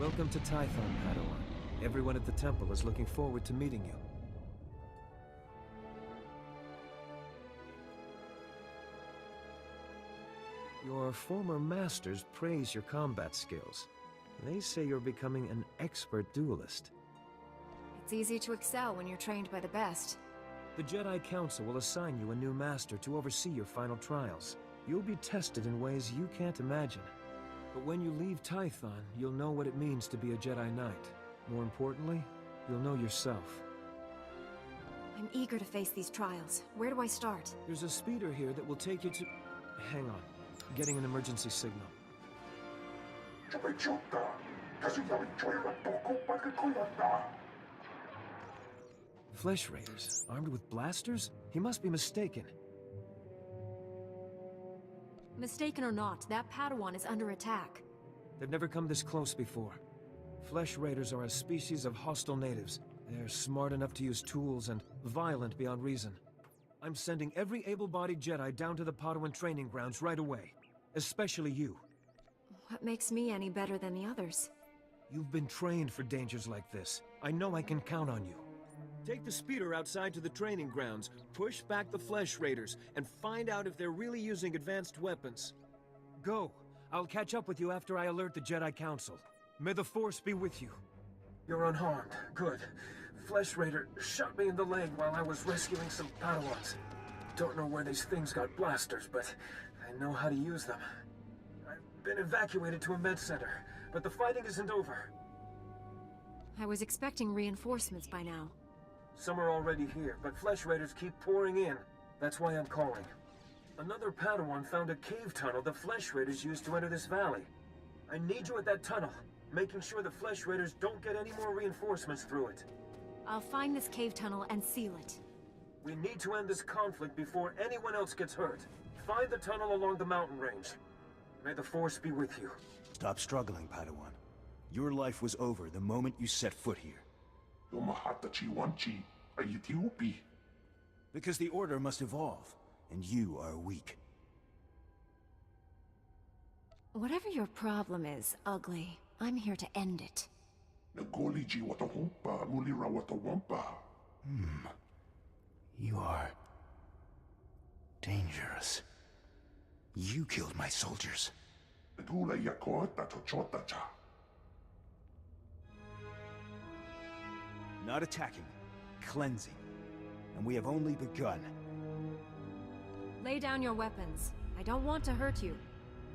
Welcome to Thython, Padawan. Everyone at the temple is looking forward to meeting you. Your former masters praise your combat skills. They say you're becoming an expert duelist. It's easy to excel when you're trained by the best. The Jedi Council will assign you a new master to oversee your final trials. You'll be tested in ways you can't imagine. But when you leave Thython, you'll know what it means to be a Jedi Knight. More importantly, you'll know yourself. I'm eager to face these trials. Where do I start? There's a speeder here that will take you to... Hang on. Getting an emergency signal. Flesh Raiders, armed with blasters? He must be mistaken. Mistaken or not, that Padawan is under attack. They've never come this close before. Flesh Raiders are a species of hostile natives. They're smart enough to use tools and violent beyond reason. I'm sending every able-bodied Jedi down to the Padawan training grounds right away. Especially you. What makes me any better than the others? You've been trained for dangers like this. I know I can count on you. Take the speeder outside to the training grounds, push back the Flesh Raiders, and find out if they're really using advanced weapons. Go. I'll catch up with you after I alert the Jedi Council. May the Force be with you. You're unharmed. Good. Flesh Raider shot me in the leg while I was rescuing some Padawans. Don't know where these things got blasters, but I know how to use them. I've been evacuated to a med center, but the fighting isn't over. I was expecting reinforcements by now. Some are already here, but Flesh Raiders keep pouring in. That's why I'm calling. Another Padawan found a cave tunnel the Flesh Raiders used to enter this valley. I need you at that tunnel, making sure the Flesh Raiders don't get any more reinforcements through it. I'll find this cave tunnel and seal it. We need to end this conflict before anyone else gets hurt. Find the tunnel along the mountain range. May the Force be with you. Stop struggling, Padawan. Your life was over the moment you set foot here. Because the Order must evolve, and you are weak. Whatever your problem is, Ugly, I'm here to end it. You are... dangerous. You killed my soldiers. Not attacking, cleansing. And we have only begun. Lay down your weapons. I don't want to hurt you.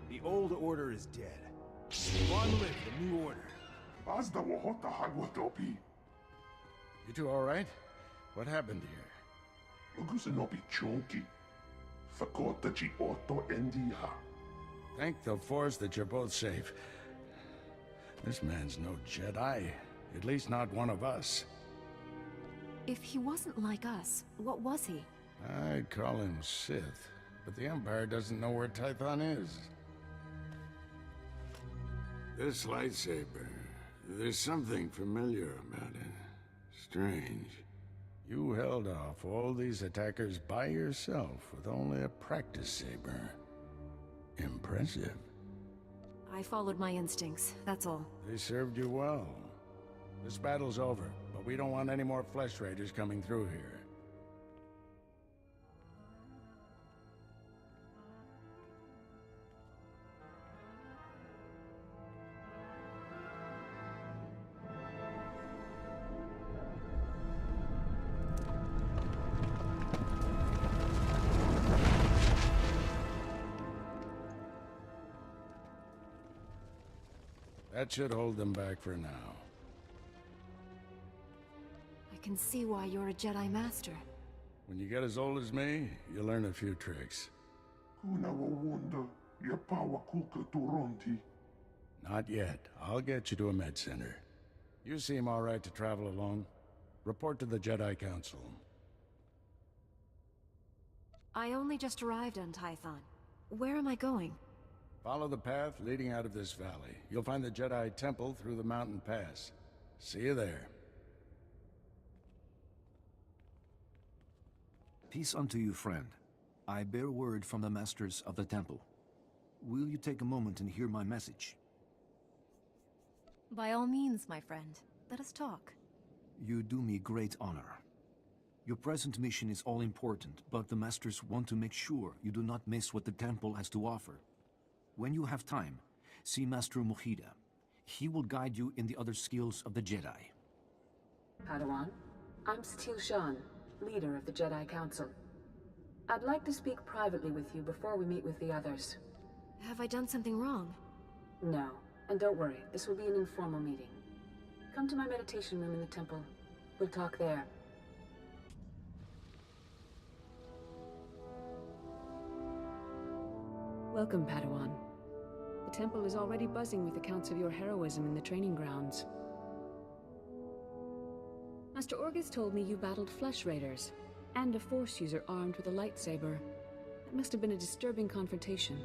The old order is dead. Long live the new order. You two all right? What happened here? Thank the Force that you're both safe. This man's no Jedi. At least not one of us. If he wasn't like us, what was he? I'd call him Sith, but the Empire doesn't know where Thython is. This lightsaber, there's something familiar about it. Strange. You held off all these attackers by yourself with only a practice saber. Impressive. I followed my instincts, that's all. They served you well. This battle's over, but we don't want any more Flesh Raiders coming through here. That should hold them back for now. I can see why you're a Jedi Master. When you get as old as me, you learn a few tricks. Not yet. I'll get you to a med center. You seem all right to travel alone. Report to the Jedi Council. I only just arrived on Thython. Where am I going? Follow the path leading out of this valley. You'll find the Jedi Temple through the mountain pass. See you there. Peace unto you, friend. I bear word from the masters of the temple. Will you take a moment and hear my message? By all means, my friend. Let us talk. You do me great honor. Your present mission is all important, but the Masters want to make sure you do not miss what the temple has to offer. When you have time, see Master Mojida. He will guide you in the other skills of the Jedi. Padawan, I'm Satil Shan, leader of the Jedi Council. I'd like to speak privately with you before we meet with the others. Have I done something wrong? No, and don't worry, this will be an informal meeting. Come to my meditation room in the temple. We'll talk there. Welcome, Padawan. The temple is already buzzing with accounts of your heroism in the training grounds. Master Orgus told me you battled flesh raiders, and a Force user armed with a lightsaber. That must have been a disturbing confrontation.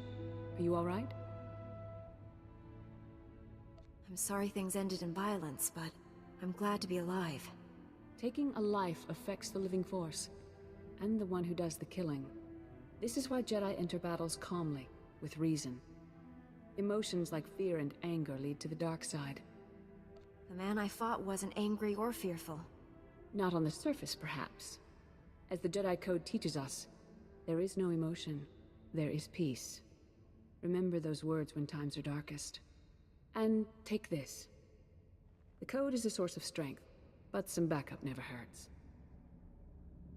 Are you all right? I'm sorry things ended in violence, but I'm glad to be alive. Taking a life affects the living Force, and the one who does the killing. This is why Jedi enter battles calmly, with reason. Emotions like fear and anger lead to the dark side. The man I fought wasn't angry or fearful. Not on the surface, perhaps. As the Jedi Code teaches us, there is no emotion, there is peace. Remember those words when times are darkest. And take this. The Code is a source of strength, but some backup never hurts.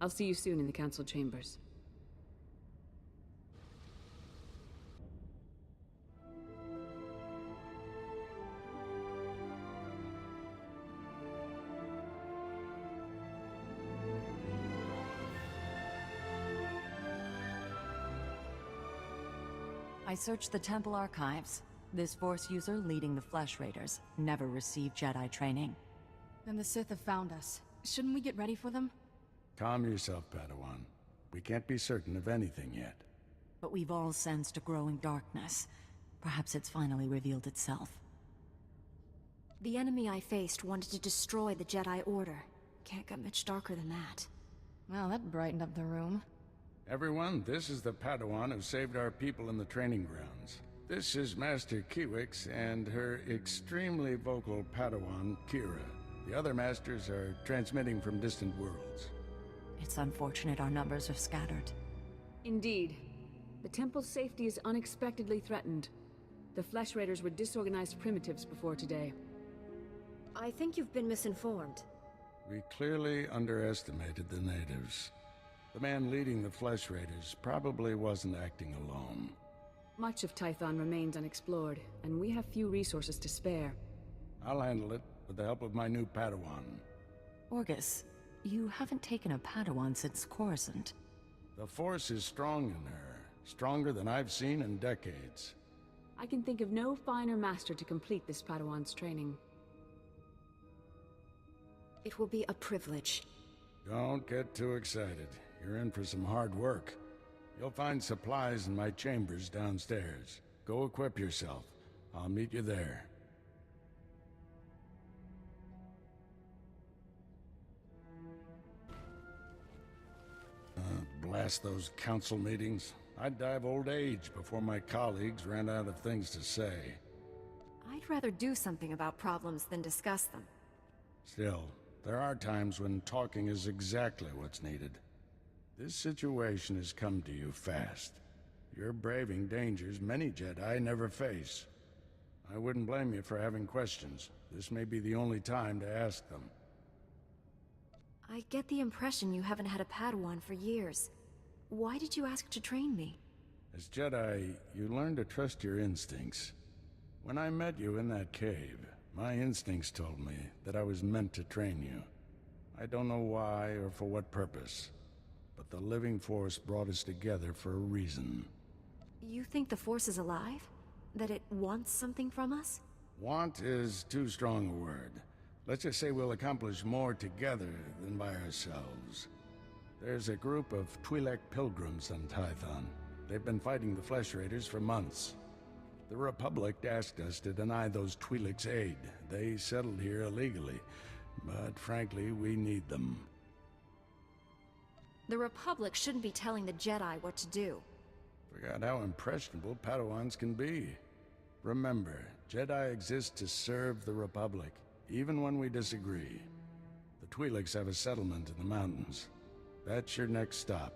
I'll see you soon in the Council Chambers. I searched the temple archives. This Force user leading the Flesh Raiders never received Jedi training. Then the Sith have found us. Shouldn't we get ready for them? Calm yourself, Padawan. We can't be certain of anything yet. But we've all sensed a growing darkness. Perhaps it's finally revealed itself. The enemy I faced wanted to destroy the Jedi Order. Can't get much darker than that. Well, that brightened up the room. Everyone, this is the Padawan who saved our people in the training grounds. This is Master Kiwix and her extremely vocal Padawan, Kira. The other Masters are transmitting from distant worlds. It's unfortunate our numbers are scattered. Indeed. The temple's safety is unexpectedly threatened. The Flesh Raiders were disorganized primitives before today. I think you've been misinformed. We clearly underestimated the natives. The man leading the Flesh Raiders probably wasn't acting alone. Much of Thython remains unexplored, and we have few resources to spare. I'll handle it with the help of my new Padawan. Orgus, you haven't taken a Padawan since Coruscant. The Force is strong in her. Stronger than I've seen in decades. I can think of no finer master to complete this Padawan's training. It will be a privilege. Don't get too excited. You're in for some hard work. You'll find supplies in my chambers downstairs. Go equip yourself. I'll meet you there. Blast those council meetings. I'd die of old age before my colleagues ran out of things to say. I'd rather do something about problems than discuss them. Still, there are times when talking is exactly what's needed. This situation has come to you fast. You're braving dangers many Jedi never face. I wouldn't blame you for having questions. This may be the only time to ask them. I get the impression you haven't had a Padawan for years. Why did you ask to train me? As Jedi, you learn to trust your instincts. When I met you in that cave, my instincts told me that I was meant to train you. I don't know why or for what purpose, but the living Force brought us together for a reason. You think the Force is alive? That it wants something from us? Want is too strong a word. Let's just say we'll accomplish more together than by ourselves. There's a group of Twi'lek pilgrims on Thython. They've been fighting the Flesh Raiders for months. The Republic asked us to deny those Twi'leks aid. They settled here illegally, but frankly, we need them. The Republic shouldn't be telling the Jedi what to do. Forgot how impressionable Padawans can be. Remember, Jedi exist to serve the Republic, even when we disagree. The Twi'leks have a settlement in the mountains. That's your next stop.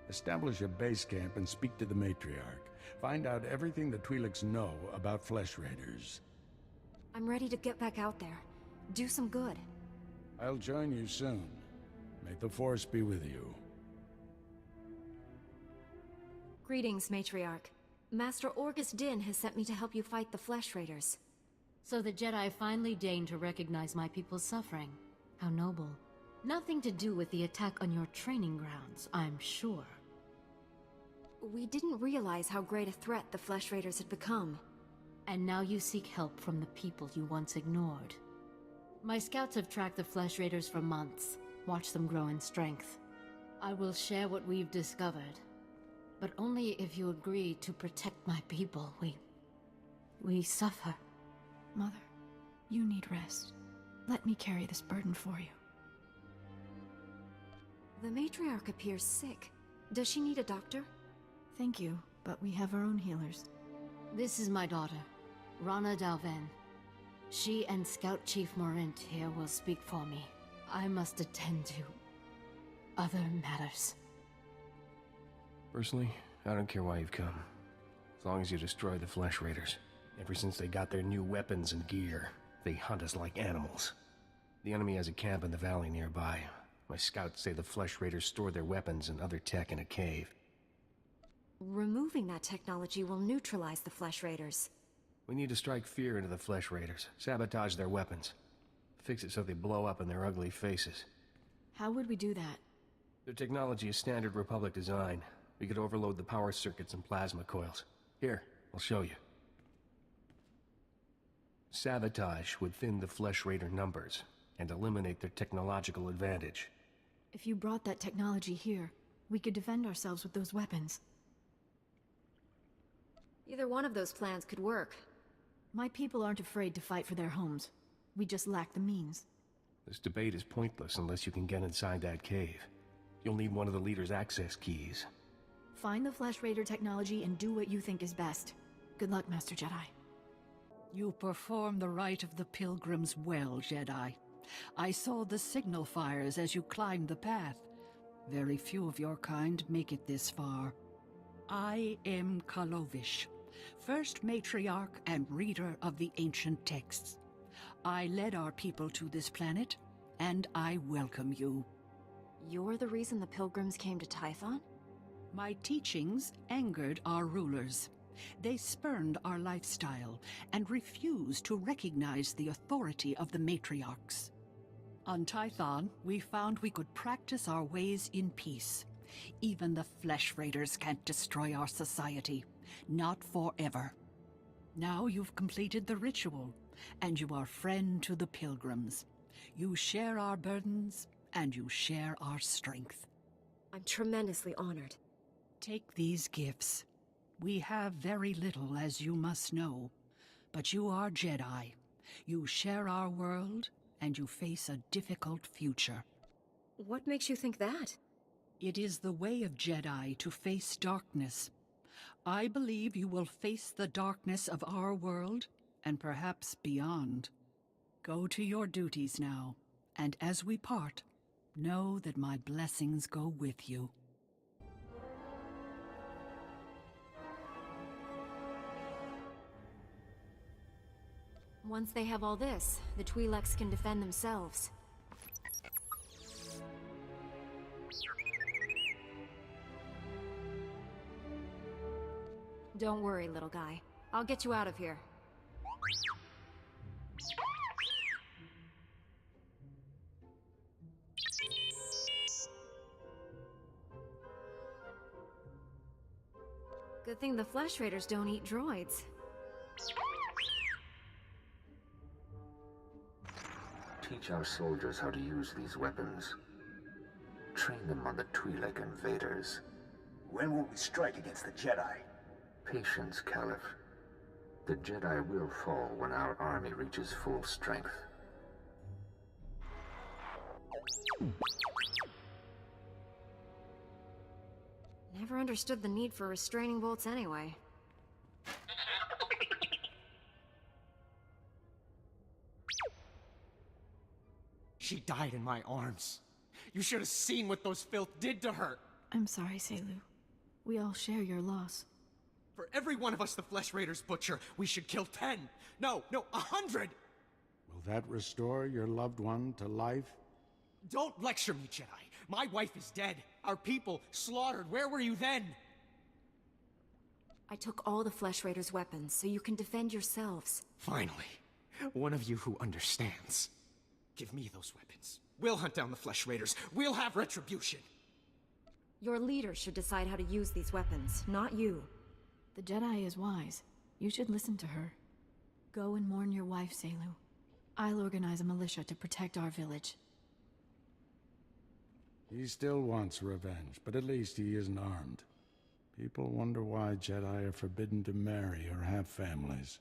Establish a base camp and speak to the matriarch. Find out everything the Twi'leks know about Flesh Raiders. I'm ready to get back out there. Do some good. I'll join you soon. May the Force be with you. Greetings, Matriarch. Master Orgus Din has sent me to help you fight the Flesh Raiders. So the Jedi finally deigned to recognize my people's suffering. How noble. Nothing to do with the attack on your training grounds, I'm sure. We didn't realize how great a threat the Flesh Raiders had become. And now you seek help from the people you once ignored. My scouts have tracked the Flesh Raiders for months, watched them grow in strength. I will share what we've discovered, but only if you agree to protect my people. We suffer. Mother, you need rest. Let me carry this burden for you. The Matriarch appears sick. Does she need a doctor? Thank you, but we have our own healers. This is my daughter, Rana Dalven. She and Scout Chief Morint here will speak for me. I must attend to other matters. Personally, I don't care why you've come. As long as you destroy the Flesh Raiders. Ever since they got their new weapons and gear, they hunt us like animals. The enemy has a camp in the valley nearby. My scouts say the Flesh Raiders store their weapons and other tech in a cave. Removing that technology will neutralize the Flesh Raiders. We need to strike fear into the Flesh Raiders, sabotage their weapons. Fix it so they blow up in their ugly faces. How would we do that? Their technology is standard Republic design. We could overload the power circuits and plasma coils. Here, I'll show you. Sabotage would thin the Flesh Raider numbers and eliminate their technological advantage. If you brought that technology here, we could defend ourselves with those weapons. Either one of those plans could work. My people aren't afraid to fight for their homes. We just lack the means. This debate is pointless unless you can get inside that cave. You'll need one of the leader's access keys. Find the Flesh Raider technology and do what you think is best. Good luck, Master Jedi. You perform the rite of the pilgrims well, Jedi. I saw the signal fires as you climbed the path. Very few of your kind make it this far. I am Kalovish, first matriarch and reader of the ancient texts. I led our people to this planet, and I welcome you. You're the reason the pilgrims came to Thython? My teachings angered our rulers. They spurned our lifestyle and refused to recognize the authority of the matriarchs. On Thython, we found we could practice our ways in peace. Even the Flesh Raiders can't destroy our society. Not forever. Now you've completed the ritual, and you are friend to the pilgrims. You share our burdens, and you share our strength. I'm tremendously honored. Take these gifts. We have very little, as you must know, but you are Jedi. You share our world, and you face a difficult future. What makes you think that? It is the way of Jedi to face darkness. I believe you will face the darkness of our world, and perhaps beyond. Go to your duties now, and as we part, know that my blessings go with you. Once they have all this, the Twi'leks can defend themselves. Don't worry, little guy. I'll get you out of here. Good thing the Flesh Raiders don't eat droids. Teach our soldiers how to use these weapons. Train them on the Twi'lek invaders. When will we strike against the Jedi? Patience, Caliph. The Jedi will fall when our army reaches full strength. Never understood the need for restraining bolts anyway. She died in my arms. You should have seen what those filth did to her. I'm sorry, Selu. We all share your loss. For every one of us the Flesh Raiders butcher, we should kill 10. No, 100! Will that restore your loved one to life? Don't lecture me, Jedi. My wife is dead. Our people slaughtered. Where were you then? I took all the Flesh Raiders' weapons, so you can defend yourselves. Finally, one of you who understands. Give me those weapons. We'll hunt down the Flesh Raiders. We'll have retribution. Your leader should decide how to use these weapons, not you. The Jedi is wise. You should listen to her. Go and mourn your wife, Selu. I'll organize a militia to protect our village. He still wants revenge, but at least he isn't armed. People wonder why Jedi are forbidden to marry or have families.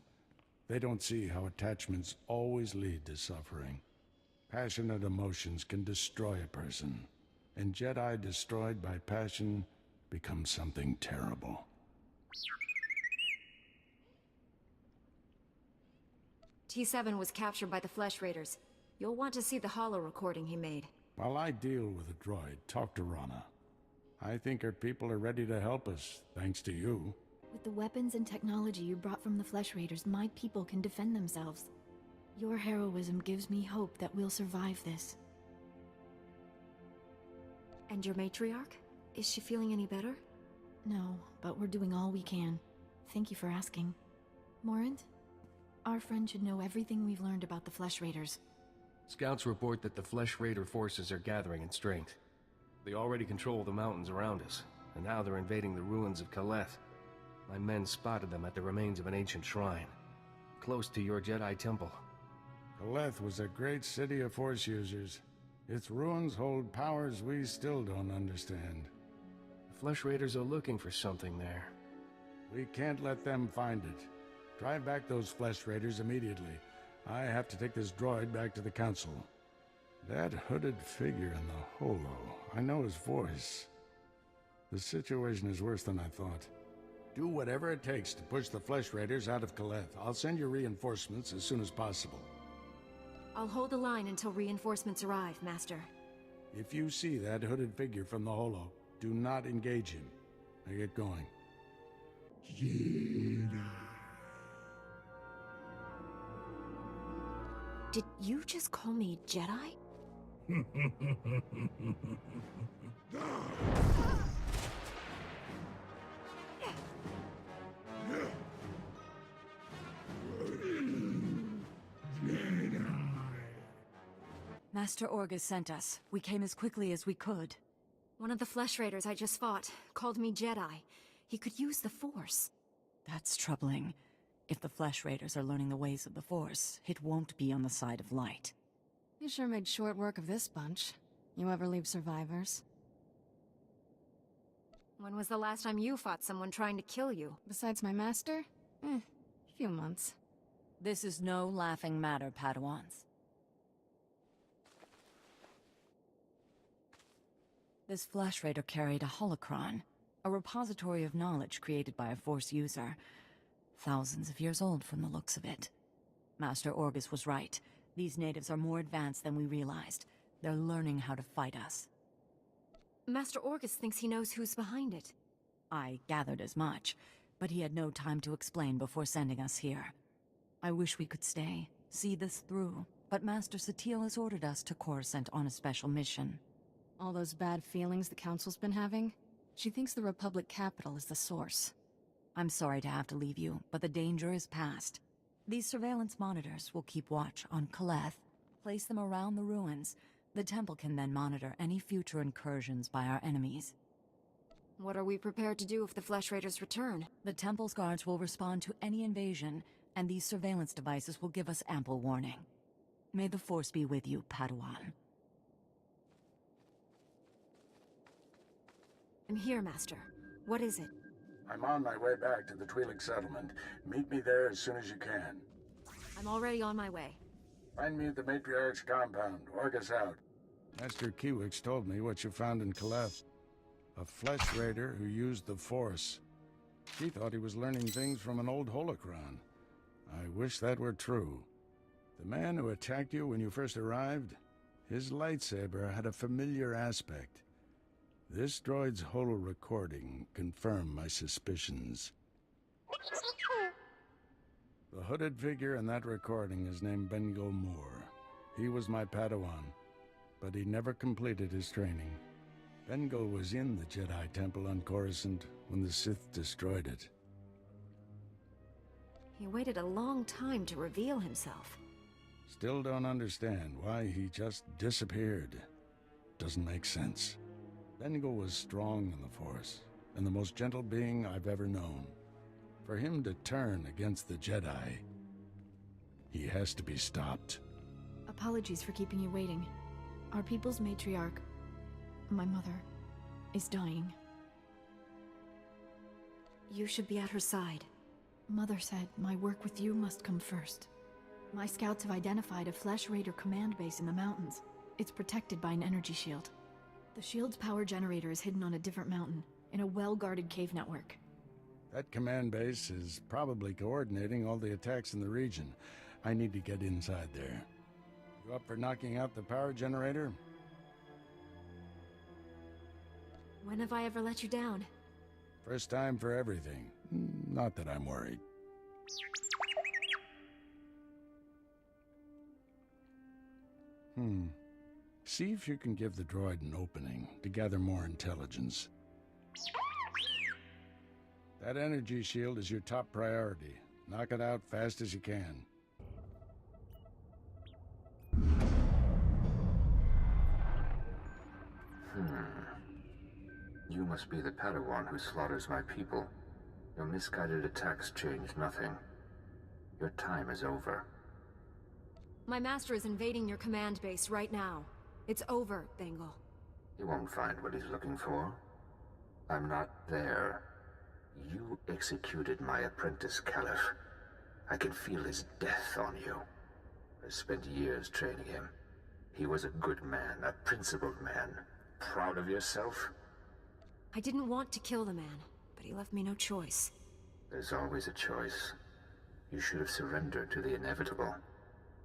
They don't see how attachments always lead to suffering. Passionate emotions can destroy a person, and Jedi destroyed by passion become something terrible. T7 was captured by the Flesh Raiders. You'll want to see the holo recording he made. While I deal with the droid, talk to Rana. I think her people are ready to help us, thanks to you. With the weapons and technology you brought from the Flesh Raiders, my people can defend themselves. Your heroism gives me hope that we'll survive this. And your matriarch? Is she feeling any better? No, but we're doing all we can. Thank you for asking. Morant, our friend should know everything we've learned about the Flesh Raiders. Scouts report that the Flesh Raider forces are gathering in strength. They already control the mountains around us, and now they're invading the ruins of Kaleth. My men spotted them at the remains of an ancient shrine, close to your Jedi temple. Kaleth was a great city of Force users. Its ruins hold powers we still don't understand. The Flesh Raiders are looking for something there. We can't let them find it. Drive back those Flesh Raiders immediately. I have to take this droid back to the Council. That hooded figure in the holo, I know his voice. The situation is worse than I thought. Do whatever it takes to push the Flesh Raiders out of Kaleth. I'll send you reinforcements as soon as possible. I'll hold the line until reinforcements arrive, Master. If you see that hooded figure from the holo, do not engage him. Now get going. Did you just call me Jedi? Master Orgus sent us. We came as quickly as we could. One of the Flesh Raiders I just fought called me Jedi. He could use the Force. That's troubling. If the Flesh Raiders are learning the ways of the Force, it won't be on the side of light. You sure made short work of this bunch. You ever leave survivors? When was the last time you fought someone trying to kill you? Besides my master? Few months. This is no laughing matter, Padawans. This Flesh Raider carried a holocron, a repository of knowledge created by a Force user. Thousands of years old from the looks of it. Master Orgus was right. These natives are more advanced than we realized. They're learning how to fight us. Master Orgus thinks he knows who's behind it. I gathered as much, but he had no time to explain before sending us here. I wish we could stay, see this through, but Master Satil has ordered us to Coruscant on a special mission. All those bad feelings the Council's been having? She thinks the Republic capital is the source. I'm sorry to have to leave you, but the danger is past. These surveillance monitors will keep watch on Kaleth, place them around the ruins. The temple can then monitor any future incursions by our enemies. What are we prepared to do if the Flesh Raiders return? The temple's guards will respond to any invasion, and these surveillance devices will give us ample warning. May the Force be with you, Padawan. I'm here, Master. What is it? I'm on my way back to the Twi'lek settlement. Meet me there as soon as you can. I'm already on my way. Find me at the Matriarch's compound. Orgus out. Master Kiwix told me what you found in Kaleth. A Flesh Raider who used the Force. He thought he was learning things from an old holocron. I wish that were true. The man who attacked you when you first arrived? His lightsaber had a familiar aspect. This droid's holo recording confirmed my suspicions. The hooded figure in that recording is named Bengal Moore. He was my Padawan, but he never completed his training. Bengal was in the Jedi Temple on Coruscant when the Sith destroyed it. He waited a long time to reveal himself. Still don't understand why he just disappeared. Doesn't make sense. Bengal was strong in the Force, and the most gentle being I've ever known. For him to turn against the Jedi, he has to be stopped. Apologies for keeping you waiting. Our people's matriarch, my mother, is dying. You should be at her side. Mother said my work with you must come first. My scouts have identified a Flesh Raider command base in the mountains. It's protected by an energy shield. The shield's power generator is hidden on a different mountain, in a well-guarded cave network. That command base is probably coordinating all the attacks in the region. I need to get inside there. You up for knocking out the power generator? When have I ever let you down? First time for everything. Not that I'm worried. See if you can give the droid an opening to gather more intelligence. That energy shield is your top priority. Knock it out fast as you can. You must be the Padawan who slaughters my people. Your misguided attacks change nothing. Your time is over. My master is invading your command base right now. It's over, Bengal. He won't find what he's looking for. I'm not there. You executed my apprentice, Caliph. I can feel his death on you. I spent years training him. He was a good man, a principled man. Proud of yourself? I didn't want to kill the man, but he left me no choice. There's always a choice. You should have surrendered to the inevitable.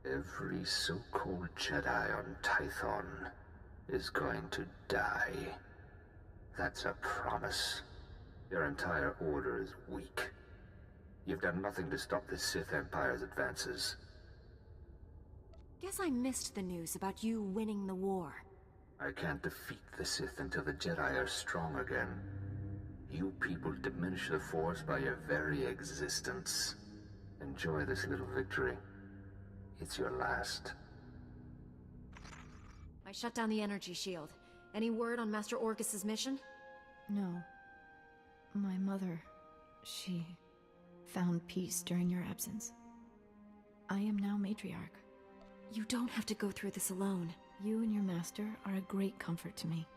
Every so-called Jedi on Thython is going to die. That's a promise. Your entire order is weak. You've done nothing to stop the Sith Empire's advances. Guess I missed the news about you winning the war. I can't defeat the Sith until the Jedi are strong again. You people diminish the Force by your very existence. Enjoy this little victory. It's your last. I shut down the energy shield. Any word on Master Orgus's mission? No. My mother, she found peace during your absence. I am now matriarch. You don't have to go through this alone. You and your master are a great comfort to me.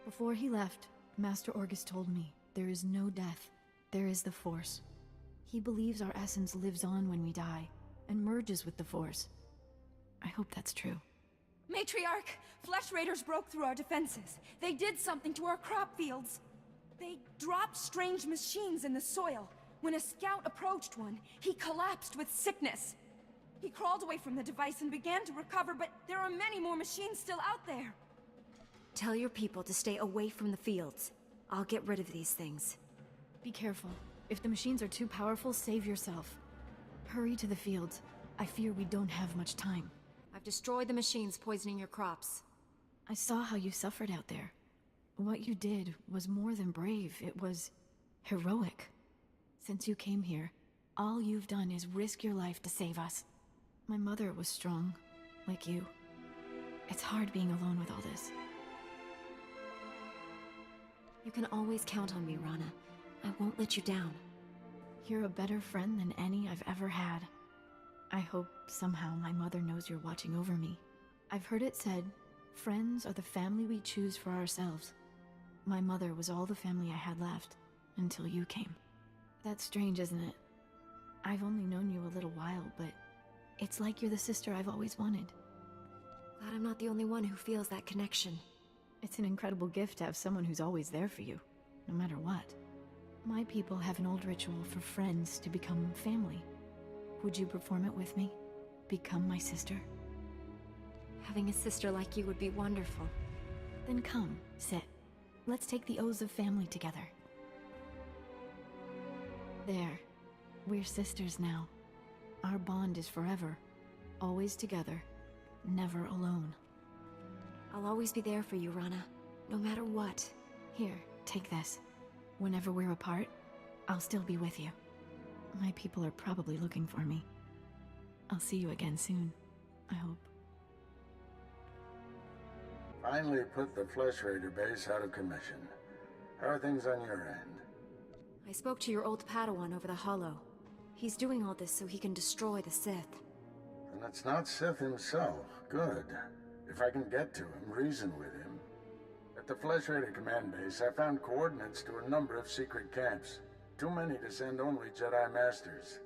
Before he left, Master Orgus told me there is no death, there is the Force. He believes our essence lives on when we die, and merges with the Force. I hope that's true. Matriarch! Flesh Raiders broke through our defenses. They did something to our crop fields. They dropped strange machines in the soil. When a scout approached one, he collapsed with sickness. He crawled away from the device and began to recover, but there are many more machines still out there. Tell your people to stay away from the fields. I'll get rid of these things. Be careful. If the machines are too powerful, save yourself. Hurry to the fields. I fear we don't have much time. I've destroyed the machines poisoning your crops. I saw how you suffered out there. What you did was more than brave, it was heroic. Since you came here, all you've done is risk your life to save us. My mother was strong, like you. It's hard being alone with all this. You can always count on me, Rana. I won't let you down. You're a better friend than any I've ever had. I hope somehow my mother knows you're watching over me. I've heard it said, friends are the family we choose for ourselves. My mother was all the family I had left, until you came. That's strange, isn't it? I've only known you a little while, but it's like you're the sister I've always wanted. Glad I'm not the only one who feels that connection. It's an incredible gift to have someone who's always there for you, no matter what. My people have an old ritual for friends to become family. Would you perform it with me? Become my sister? Having a sister like you would be wonderful. Then come, sit. Let's take the oaths of family together. There. We're sisters now. Our bond is forever. Always together. Never alone. I'll always be there for you, Rana. No matter what. Here, take this. Whenever we're apart, I'll still be with you. My people are probably looking for me. I'll see you again soon, I hope. Finally put the Flesh Raider base out of commission. How are things on your end? I spoke to your old Padawan over the Hollow. He's doing all this so he can destroy the Sith. And it's not Sith himself. Good. If I can get to him, reason with him. At the Flesh Raider command base, I found coordinates to a number of secret camps. Too many to send only Jedi Masters.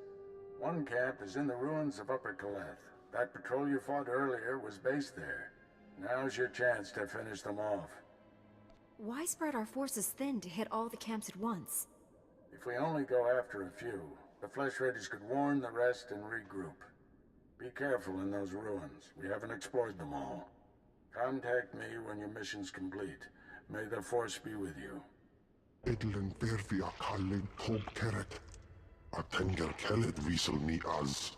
One camp is in the ruins of Upper Kaleth. That patrol you fought earlier was based there. Now's your chance to finish them off. Why spread our forces thin to hit all the camps at once? If we only go after a few, the Flesh Raiders could warn the rest and regroup. Be careful in those ruins. We haven't explored them all. Contact me when your mission's complete. May the Force be with you. Edlen verfi a kallin tob keret. A tenger kellet wiesel ni az.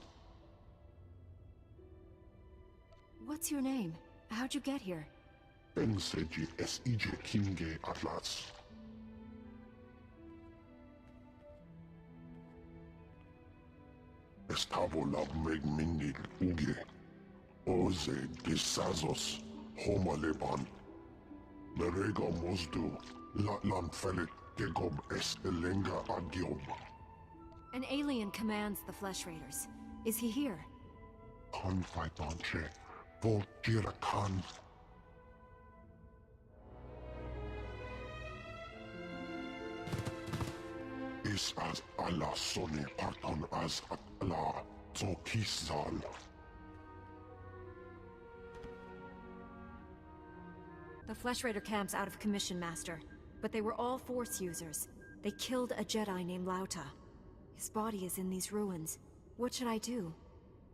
What's your name? How'd you get here? Ben Zhyi es ije kinge atlas. Estavo lab meg mingil uge. Oze gisazos homa leban. Merega mosdu latlan felet gegob es elenga agiob. An alien commands the Flesh Raiders. Is he here? Kan Thython che. Vol jira kan. Is as Allah sone parton as Allah zokisal. The Flesh Raider camp's out of commission, Master. But they were all Force users. They killed a Jedi named Lauta. His body is in these ruins. What should I do?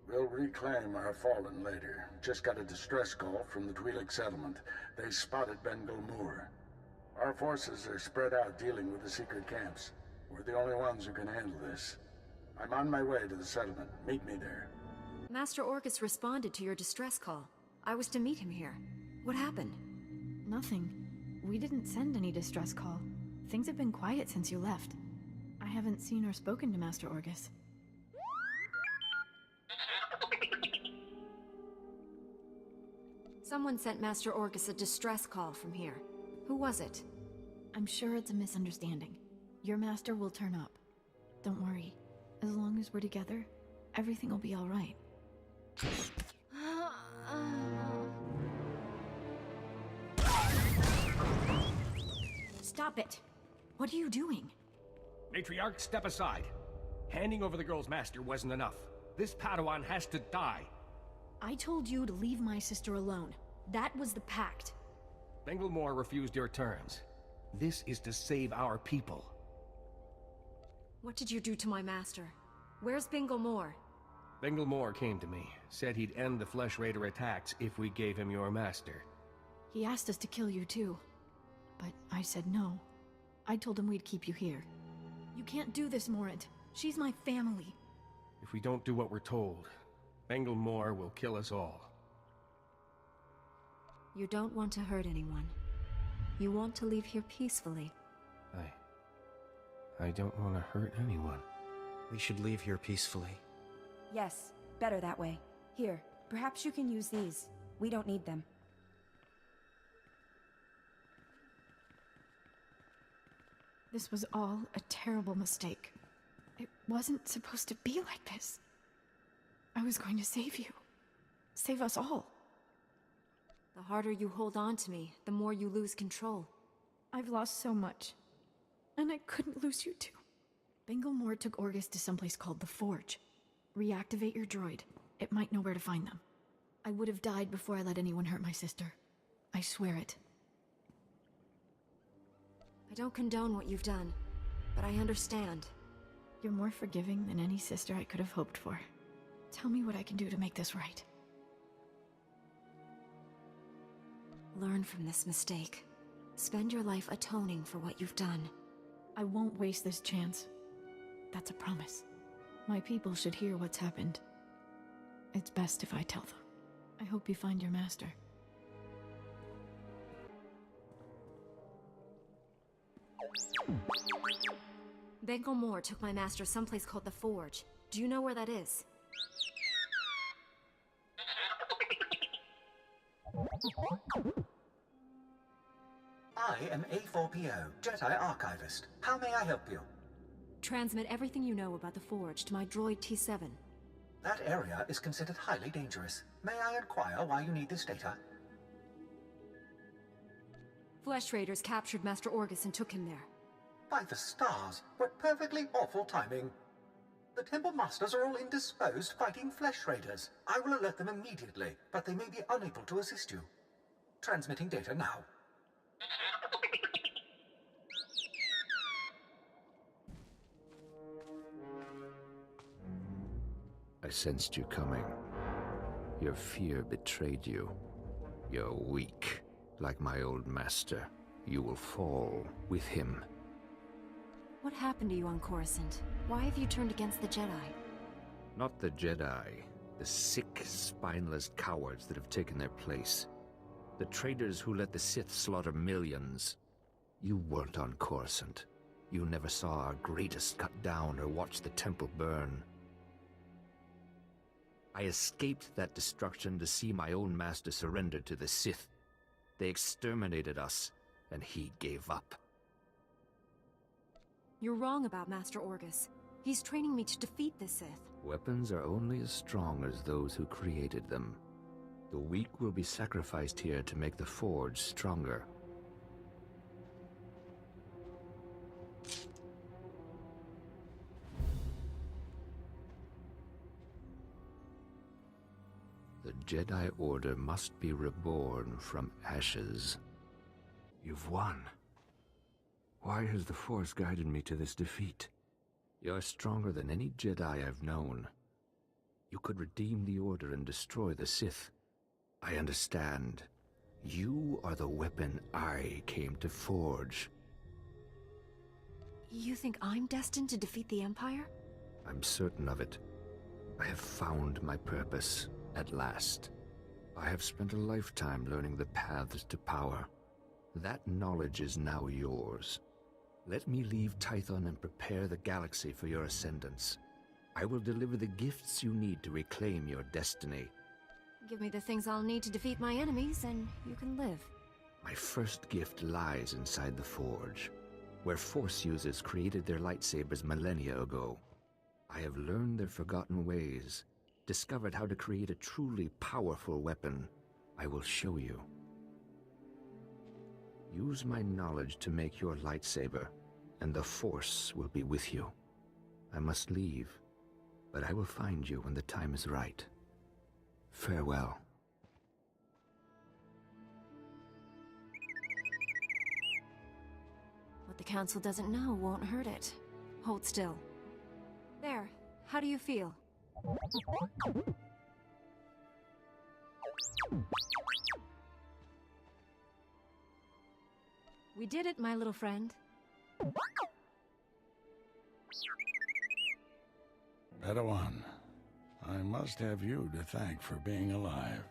We'll reclaim our fallen later. Just got a distress call from the Twi'lek settlement. They spotted Bengal Moor. Our forces are spread out dealing with the secret camps. We're the only ones who can handle this. I'm on my way to the settlement. Meet me there. Master Orcus responded to your distress call. I was to meet him here. What happened? Nothing. We didn't send any distress call. Things have been quiet since you left. I haven't seen or spoken to Master Orcus. Someone sent Master Orcus a distress call from here. Who was it? I'm sure it's a misunderstanding. Your master will turn up. Don't worry. As long as we're together, everything will be all right. Stop it! What are you doing? Matriarch, step aside. Handing over the girl's master wasn't enough. This Padawan has to die. I told you to leave my sister alone. That was the pact. Bengal Moor refused your terms. This is to save our people. What did you do to my master? Where's Bengal Moor? Bengal Moor came to me, said he'd end the Flesh Raider attacks if we gave him your master. He asked us to kill you too. But I said no. I told him we'd keep you here. You can't do this, Morant. She's my family. If we don't do what we're told, Bengal Moor will kill us all. You don't want to hurt anyone. You want to leave here peacefully. I don't want to hurt anyone. We should leave here peacefully. Yes, better that way. Here, perhaps you can use these. We don't need them. This was all a terrible mistake. It wasn't supposed to be like this. I was going to save you. Save us all. The harder you hold on to me, the more you lose control. I've lost so much. And I couldn't lose you too. Bengal Moor took Orgus to someplace called the Forge. Reactivate your droid. It might know where to find them. I would have died before I let anyone hurt my sister. I swear it. I don't condone what you've done, but I understand. You're more forgiving than any sister I could have hoped for. Tell me what I can do to make this right. Learn from this mistake. Spend your life atoning for what you've done. I won't waste this chance. That's a promise. My people should hear what's happened. It's best if I tell them. I hope you find your master. Bengal Moore took my master someplace called the Forge. Do you know where that is? I am A4PO, Jedi Archivist. How may I help you? Transmit everything you know about the Forge to my droid T7. That area is considered highly dangerous. May I inquire why you need this data? Flesh Raiders captured Master Orgus and took him there. By the stars, what perfectly awful timing. The Temple Masters are all indisposed fighting Flesh Raiders. I will alert them immediately, but they may be unable to assist you. Transmitting data now. I sensed you coming. Your fear betrayed you. You're weak. Like my old master, you will fall with him. What happened to you on Coruscant? Why have you turned against the Jedi? Not the Jedi. The sick, spineless cowards that have taken their place. The traitors who let the Sith slaughter millions. You weren't on Coruscant. You never saw our greatest cut down or watched the temple burn. I escaped that destruction to see my own master surrender to the Sith. They exterminated us, and he gave up. You're wrong about Master Orgus. He's training me to defeat the Sith. Weapons are only as strong as those who created them. The weak will be sacrificed here to make the Forge stronger. The Jedi Order must be reborn from ashes. You've won. Why has the Force guided me to this defeat? You're stronger than any Jedi I've known. You could redeem the Order and destroy the Sith. I understand. You are the weapon I came to forge. You think I'm destined to defeat the Empire? I'm certain of it. I have found my purpose, at last. I have spent a lifetime learning the paths to power. That knowledge is now yours. Let me leave Thython and prepare the galaxy for your ascendance. I will deliver the gifts you need to reclaim your destiny. Give me the things I'll need to defeat my enemies, and you can live. My first gift lies inside the Forge, where Force users created their lightsabers millennia ago. I have learned their forgotten ways, discovered how to create a truly powerful weapon. I will show you. Use my knowledge to make your lightsaber, and the Force will be with you. I must leave, but I will find you when the time is right. Farewell. What the Council doesn't know won't hurt it. Hold still. There. How do you feel? We did it, my little friend. Padawan, I must have you to thank for being alive.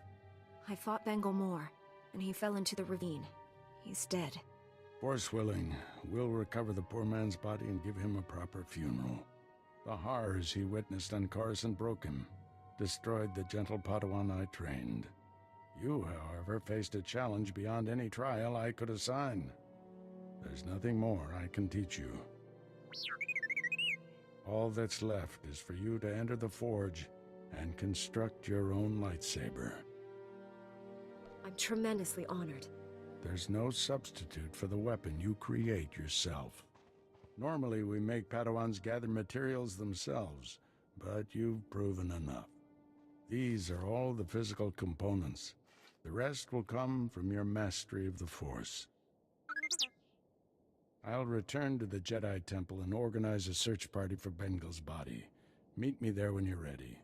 I fought Bengal Moore, and he fell into the ravine. He's dead. Force willing, we'll recover the poor man's body and give him a proper funeral. The horrors he witnessed on Coruscant broke him, destroyed the gentle Padawan I trained. You, however, faced a challenge beyond any trial I could assign. There's nothing more I can teach you. All that's left is for you to enter the Forge and construct your own lightsaber. I'm tremendously honored. There's no substitute for the weapon you create yourself. Normally, we make Padawans gather materials themselves, but you've proven enough. These are all the physical components. The rest will come from your mastery of the Force. I'll return to the Jedi Temple and organize a search party for Bengal's body. Meet me there when you're ready.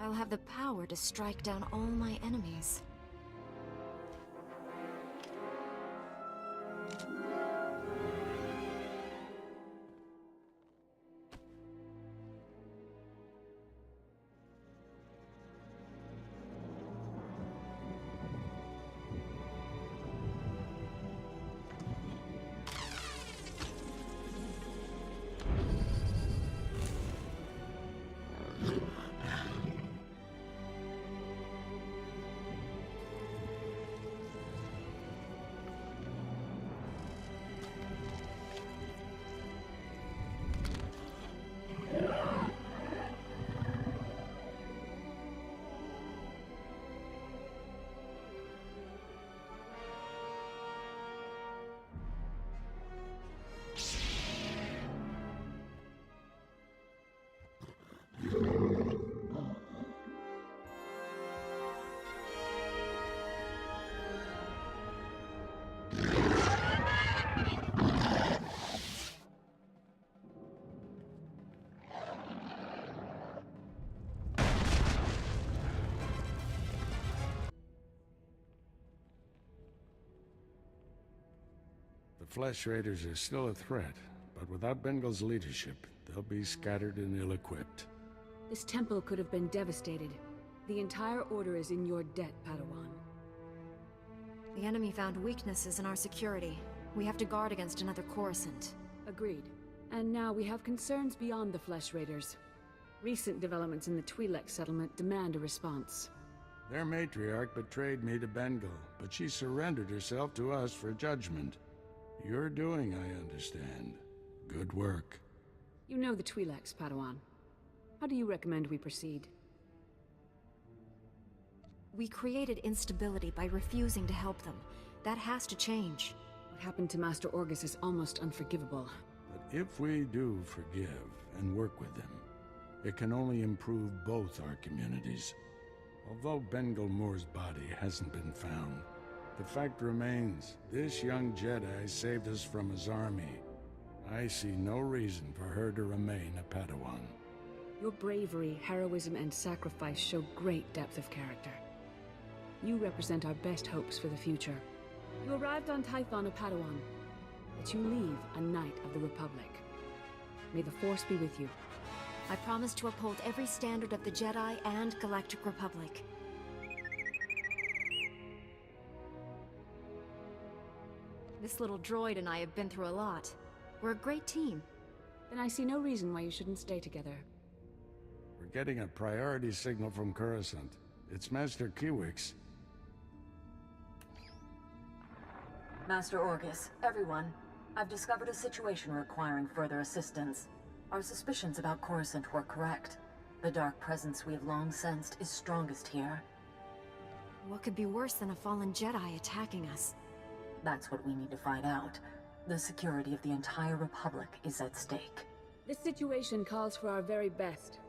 I'll have the power to strike down all my enemies. The Flesh Raiders are still a threat, but without Bengal's leadership, they'll be scattered and ill-equipped. This temple could have been devastated. The entire order is in your debt, Padawan. The enemy found weaknesses in our security. We have to guard against another Coruscant. Agreed. And now we have concerns beyond the Flesh Raiders. Recent developments in the Twi'lek settlement demand a response. Their matriarch betrayed me to Bengal, but she surrendered herself to us for judgment. You're doing, I understand. Good work. You know the Twi'leks, Padawan. How do you recommend we proceed? We created instability by refusing to help them. That has to change. What happened to Master Orgus is almost unforgivable. But if we do forgive and work with them, it can only improve both our communities. Although Bengal Moore's body hasn't been found, the fact remains, this young Jedi saved us from his army. I see no reason for her to remain a Padawan. Your bravery, heroism, and sacrifice show great depth of character. You represent our best hopes for the future. You arrived on Thython a Padawan, but you leave a Knight of the Republic. May the Force be with you. I promise to uphold every standard of the Jedi and Galactic Republic. This little droid and I have been through a lot. We're a great team. Then I see no reason why you shouldn't stay together. We're getting a priority signal from Coruscant. It's Master Kiwix. Master Orgus, everyone. I've discovered a situation requiring further assistance. Our suspicions about Coruscant were correct. The dark presence we have long sensed is strongest here. What could be worse than a fallen Jedi attacking us? That's what we need to find out. The security of the entire Republic is at stake. This situation calls for our very best.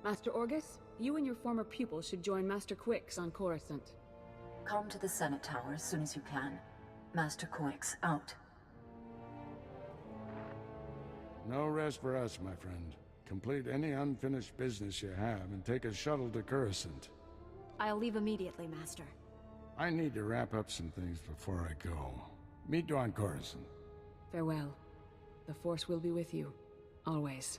Master Orgus, you and your former pupil should join Master Quix on Coruscant. Come to the Senate Tower as soon as you can. Master Quix, out. No rest for us, my friend. Complete any unfinished business you have and take a shuttle to Coruscant. I'll leave immediately, Master. I need to wrap up some things before I go. Meet you on Coruscant. Farewell. The Force will be with you. Always.